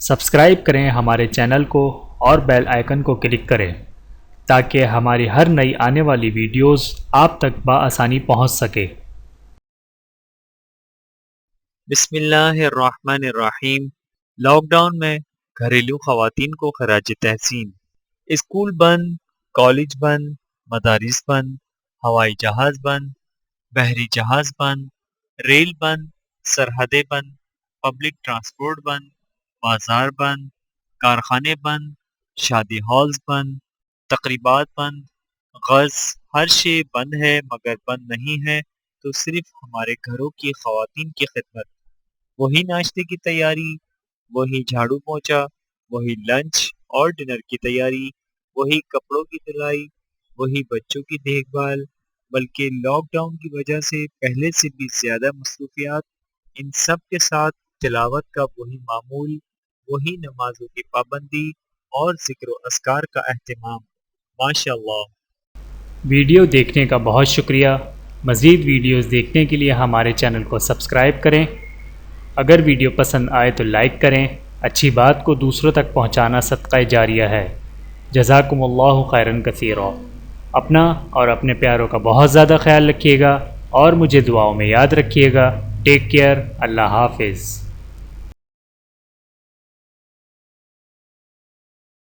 Subscribe کریں ہمارے channel کو اور بیل آئیکن کو کلک کریں تاکہ ہماری ہر نئی آنے والی ویڈیوز آپ تک بآسانی پہنچ سکے۔ بسم اللہ الرحمن الرحیم۔ لاک ڈاؤن میں گھریلو خواتین کو خراج تحسین۔ اسکول بند، کالج بند، مدارس بند، ہوائی جہاز بند، بحری جہاز بند، ریل بند، سرحدیں بند، پبلک ٹرانسپورٹ بند، بازار بند، کارخانے بند، شادی ہالز بند، تقریبات بند، غرض ہر شے بند ہے مگر بند نہیں ہے تو صرف ہمارے گھروں کی خواتین کی خدمت۔ وہی ناشتے کی تیاری، وہی جھاڑو پوچھا، وہی لنچ اور ڈنر کی تیاری، وہی کپڑوں کی دھلائی، وہی بچوں کی دیکھ بھال، بلکہ لاک ڈاؤن کی وجہ سے پہلے سے بھی زیادہ مصروفیات۔ ان سب کے ساتھ تلاوت کا وہی معمول، وہی نمازوں کی پابندی اور ذکر و اذکار کا اہتمام۔ ماشاء اللہ۔ ویڈیو دیکھنے کا بہت شکریہ۔ مزید ویڈیوز دیکھنے کے لیے ہمارے چینل کو سبسکرائب کریں۔ اگر ویڈیو پسند آئے تو لائک کریں۔ اچھی بات کو دوسروں تک پہنچانا صدقہ جاریہ ہے۔ جزاکم اللہ خیرا کثیرا۔ اپنا اور اپنے پیاروں کا بہت زیادہ خیال رکھیے گا اور مجھے دعاؤں میں یاد رکھیے گا۔ Take care. اللہ حافظ۔